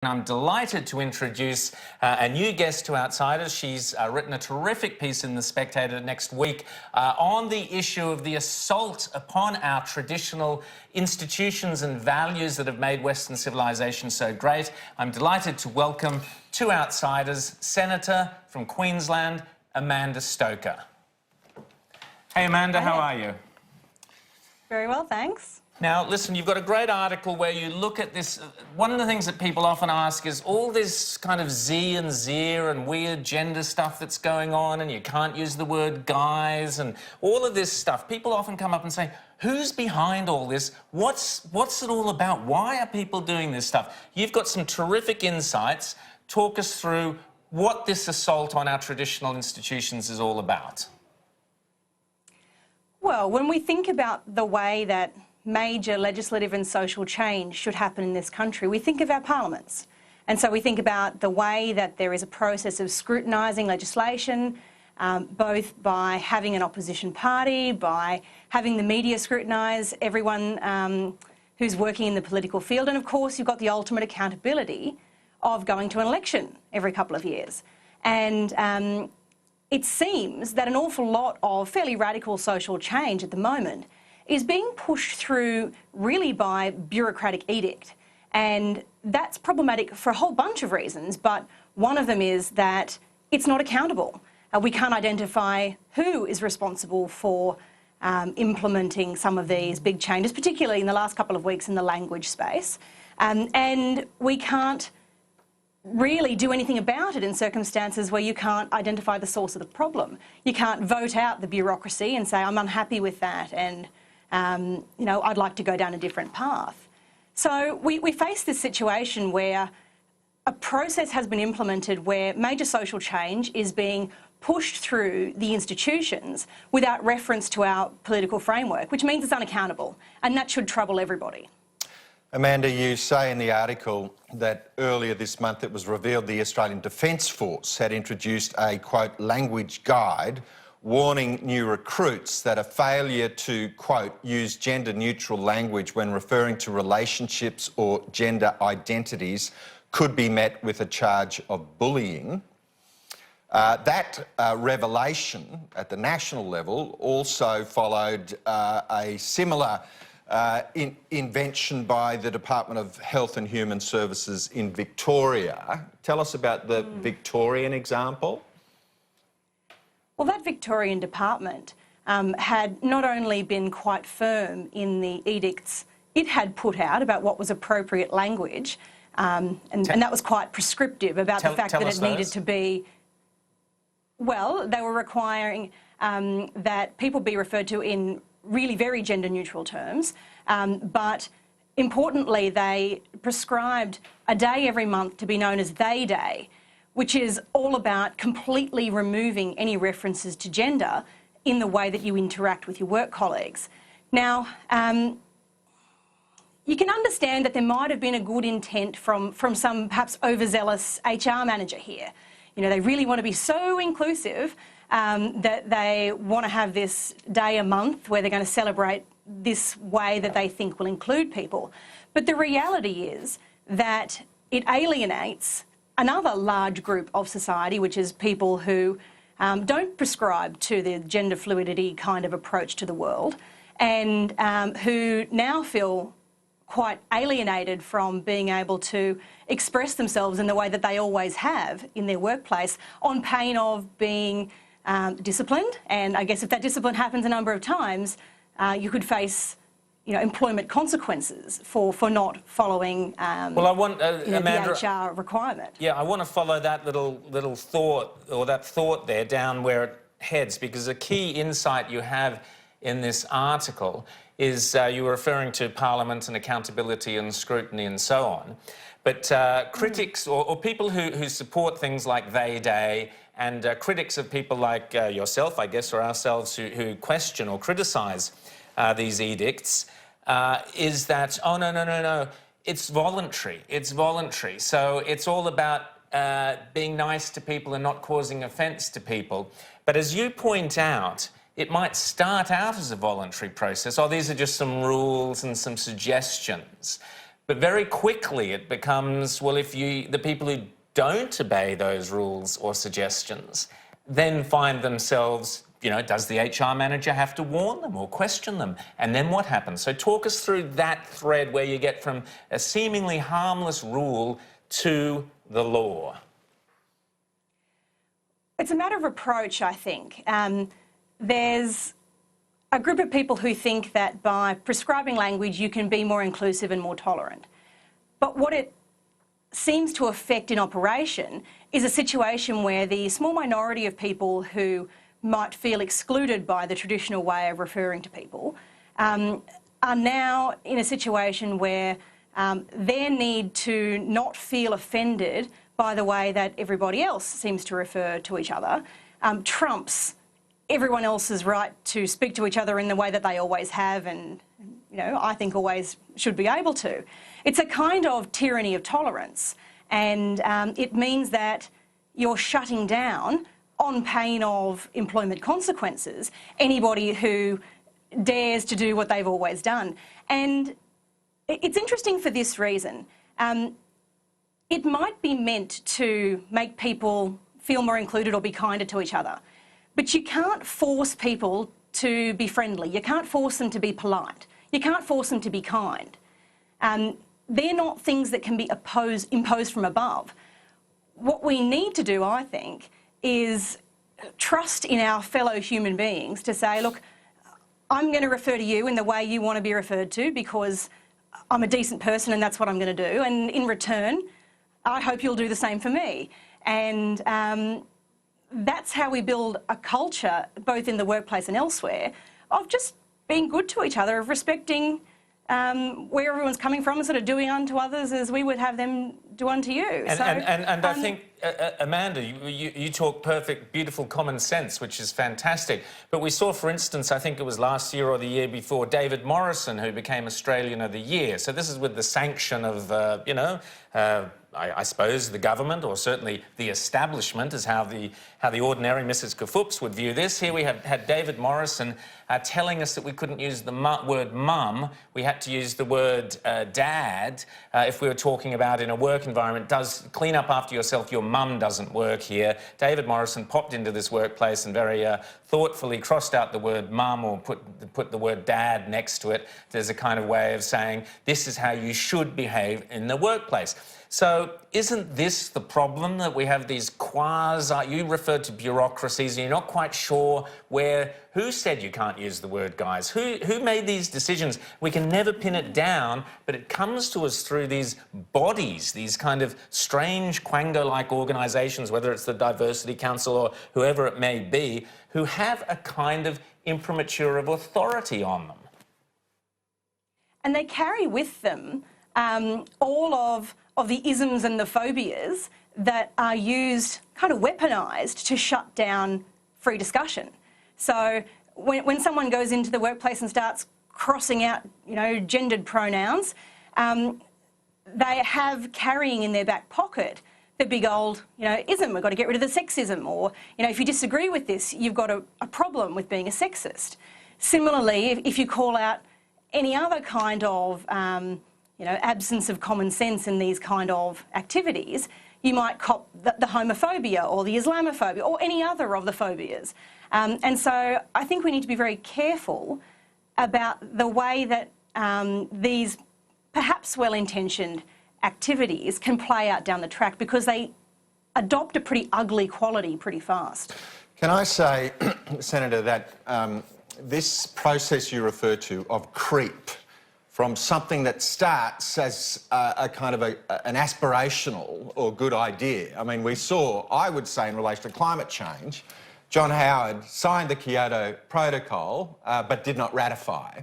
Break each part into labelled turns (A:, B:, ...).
A: I'm delighted to introduce a new guest to Outsiders. She's written a terrific piece in The Spectator next week on the issue of the assault upon our traditional institutions and values that have made Western civilization so great. I'm delighted to welcome to Outsiders Senator from Queensland, Amanda Stoker. Hey Amanda, how are you?
B: Very well, thanks.
A: Now, listen, you've got a great article where you look at this. One of the things that people often ask is all this kind of Z and Zir and weird gender stuff that's going on, and you can't use the word guys and all of this stuff. People often come up and say, who's behind all this? What's it all about? Why are people doing this stuff? You've got some terrific insights. Talk us through what this assault on our traditional institutions is all about.
B: Well, when we think about the way that major legislative and social change should happen in this country, we think of our parliaments. And so we think about the way that there is a process of scrutinising legislation, both by having an opposition party, by having the media scrutinise everyone who's working in the political field, and of course you've got the ultimate accountability of going to an election every couple of years. And it seems that an awful lot of fairly radical social change at the moment is being pushed through really by bureaucratic edict. And that's problematic for a whole bunch of reasons, but one of them is that it's not accountable. We can't identify who is responsible for implementing some of these big changes, particularly in the last couple of weeks in the language space. And we can't really do anything about it in circumstances where you can't identify the source of the problem. You can't vote out the bureaucracy and say, I'm unhappy with that, and you know, I'd like to go down a different path. So we face this situation where a process has been implemented where major social change is being pushed through the institutions without reference to our political framework, which means it's unaccountable, and that should trouble everybody.
C: Amanda, you say in the article that earlier this month it was revealed the Australian Defence Force had introduced a, quote, language guide warning new recruits that a failure to, quote, use gender-neutral language when referring to relationships or gender identities could be met with a charge of bullying. That revelation at the national level also followed a similar invention by the Department of Health and Human Services in Victoria. Tell us about the Victorian example.
B: Well, that Victorian department had not only been quite firm in the edicts it had put out about what was appropriate language, and that was quite prescriptive about the fact that it needed to be, well, they were requiring that people be referred to in really very gender-neutral terms, but importantly they prescribed a day every month to be known as They Day, which is all about completely removing any references to gender in the way that you interact with your work colleagues. Now, you can understand that there might have been a good intent from some perhaps overzealous HR manager here. You know, they really want to be so inclusive that they want to have this day a month where they're going to celebrate this way that they think will include people. But the reality is that it alienates another large group of society, which is people who don't prescribe to the gender fluidity kind of approach to the world, and who now feel quite alienated from being able to express themselves in the way that they always have in their workplace, on pain of being disciplined. And I guess if that discipline happens a number of times, you could face, you know, employment consequences for not following
A: well, I want, Amanda,
B: the HR requirement.
A: Yeah, I want to follow that little thought, or that thought there, down where it heads, because a key insight you have in this article is you were referring to Parliament and accountability and scrutiny and so on. But critics or people who support things like They Day, and critics of people like yourself, I guess, or ourselves, who question or criticise these edicts, is that, oh, no, it's voluntary. It's voluntary. So it's all about being nice to people and not causing offence to people. But as you point out, it might start out as a voluntary process. Oh, these are just some rules and some suggestions. But very quickly it becomes, well, if the people who don't obey those rules or suggestions then find themselves, does the HR manager have to warn them or question them? And then what happens? So talk us through that thread where you get from a seemingly harmless rule to the law.
B: It's a matter of approach, I think. There's a group of people who think that by prescribing language you can be more inclusive and more tolerant. But what it seems to affect in operation is a situation where the small minority of people who might feel excluded by the traditional way of referring to people are now in a situation where their need to not feel offended by the way that everybody else seems to refer to each other trumps everyone else's right to speak to each other in the way that they always have and, I think always should be able to. It's a kind of tyranny of tolerance, and it means that you're shutting down, on pain of employment consequences, anybody who dares to do what they've always done. And it's interesting for this reason. It might be meant to make people feel more included or be kinder to each other, but you can't force people to be friendly. You can't force them to be polite. You can't force them to be kind. They're not things that can be imposed from above. What we need to do, I think, is trust in our fellow human beings to say, look, I'm going to refer to you in the way you want to be referred to because I'm a decent person and that's what I'm going to do. And in return, I hope you'll do the same for me. And that's how we build a culture, both in the workplace and elsewhere, of just being good to each other, of respecting where everyone's coming from and sort of doing unto others as we would have them do unto you.
A: And I think, Amanda, you talk perfect, beautiful common sense, which is fantastic. But we saw, for instance, I think it was last year or the year before, David Morrison, who became Australian of the Year. So this is with the sanction of, I suppose the government, or certainly the establishment, is how the ordinary Mrs. Kafoops would view this. Here we had David Morrison telling us that we couldn't use the word mum. We had to use the word dad if we were talking about in a work environment. Does clean up after yourself, your mum doesn't work here. David Morrison popped into this workplace and very thoughtfully crossed out the word mum or put the word dad next to it. There's a kind of way of saying this is how you should behave in the workplace. So isn't this the problem, that we have these you referred to bureaucracies, and you're not quite sure who said you can't use the word guys? Who made these decisions? We can never pin it down, but it comes to us through these bodies, these kind of strange quango-like organisations, whether it's the Diversity Council or whoever it may be, who have a kind of imprimatur of authority on them.
B: And they carry with them all of the isms and the phobias that are used, kind of weaponised, to shut down free discussion. So when someone goes into the workplace and starts crossing out, gendered pronouns, they have carrying in their back pocket the big old, ism. We've got to get rid of the sexism, or, if you disagree with this, you've got a problem with being a sexist. Similarly, if you call out any other kind of absence of common sense in these kind of activities, you might cop the homophobia or the Islamophobia or any other of the phobias. And so I think we need to be very careful about the way that these perhaps well-intentioned activities can play out down the track, because they adopt a pretty ugly quality pretty fast.
C: Can I say, Senator, that this process you refer to of creep, from something that starts as a kind of an aspirational or good idea. I mean, we saw, I would say, in relation to climate change, John Howard signed the Kyoto Protocol but did not ratify.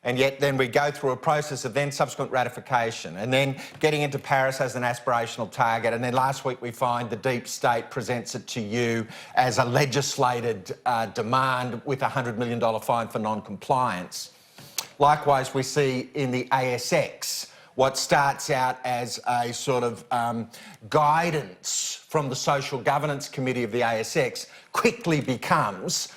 C: And yet then we go through a process of then subsequent ratification, and then getting into Paris as an aspirational target, and then last week we find the deep state presents it to you as a legislated demand with a $100 million fine for non-compliance. Likewise, we see in the ASX what starts out as a sort of guidance from the Social Governance Committee of the ASX quickly becomes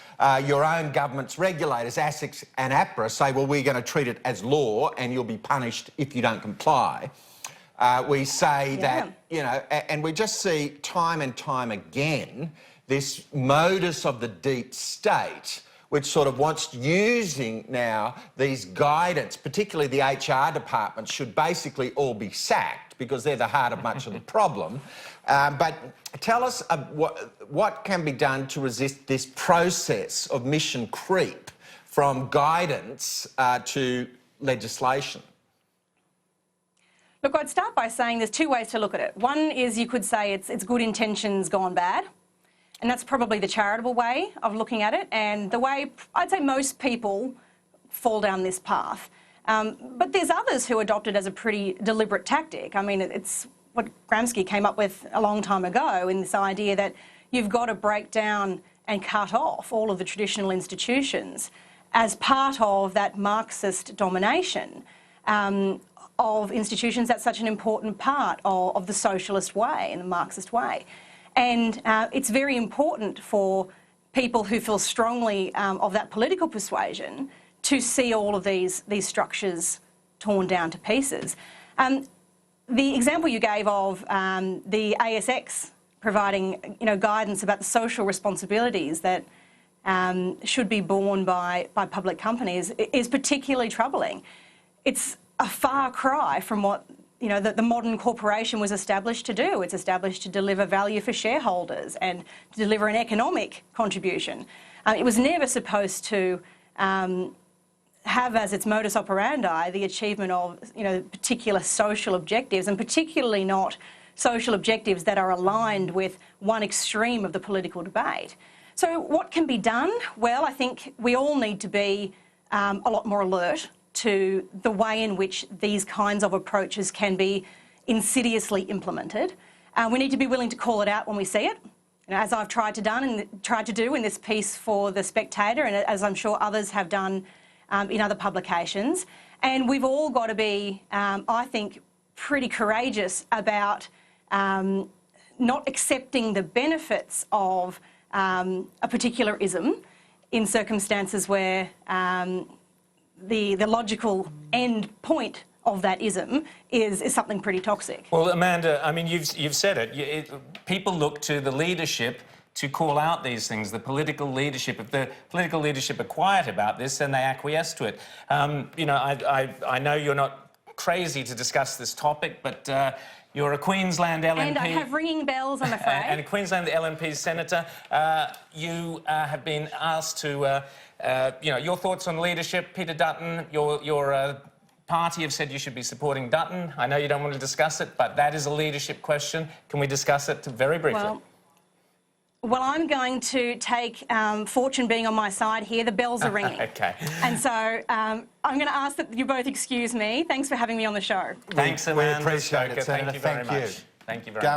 C: your own government's regulators, ASIC and APRA, say, well, we're going to treat it as law and you'll be punished if you don't comply. We say that, you know, and we just see time and time again this modus of the deep state, which sort of wants using now these guidance, particularly the HR department, should basically all be sacked because they're the heart of much of the problem. But tell us what can be done to resist this process of mission creep from guidance to legislation.
B: Look, I'd start by saying there's two ways to look at it. One is you could say it's good intentions gone bad, and that's probably the charitable way of looking at it, and the way I'd say most people fall down this path. But there's others who adopt it as a pretty deliberate tactic. I mean, it's what Gramsci came up with a long time ago, in this idea that you've got to break down and cut off all of the traditional institutions as part of that Marxist domination of institutions. That's such an important part of the socialist way and the Marxist way. And it's very important for people who feel strongly of that political persuasion to see all of these structures torn down to pieces. The example you gave of the ASX providing, you know, guidance about the social responsibilities that should be borne by public companies is particularly troubling. It's a far cry from what, you know, the modern corporation was established to do. It's established to deliver value for shareholders and to deliver an economic contribution. It was never supposed to have as its modus operandi the achievement of, you know, particular social objectives, and particularly not social objectives that are aligned with one extreme of the political debate. So what can be done? Well, I think we all need to be a lot more alert to the way in which these kinds of approaches can be insidiously implemented. We need to be willing to call it out when we see it, you know, as I've tried to do in this piece for The Spectator, and as I'm sure others have done in other publications. And we've all got to be, I think, pretty courageous about not accepting the benefits of a particular ism in circumstances where the logical end point of that ism is something pretty toxic.
A: Well, Amanda, I mean, you've said it. People look to the leadership to call out these things, the political leadership. If the political leadership are quiet about this, then they acquiesce to it. You know, I know you're not crazy to discuss this topic, but you're a Queensland LNP.
B: And I have ringing bells, I'm afraid.
A: And a Queensland LNP senator. You have been asked to, you know, your thoughts on leadership. Peter Dutton, your party have said you should be supporting Dutton. I know you don't want to discuss it, but that is a leadership question. Can we discuss it very briefly?
B: Well, I'm going to take fortune being on my side here. The bells are ringing.
A: Okay.
B: And so I'm going to ask that you both excuse me. Thanks for having me on the show.
A: Thanks, Amanda.
C: We appreciate it, Senator.
A: Thank you very much. Thank you very much.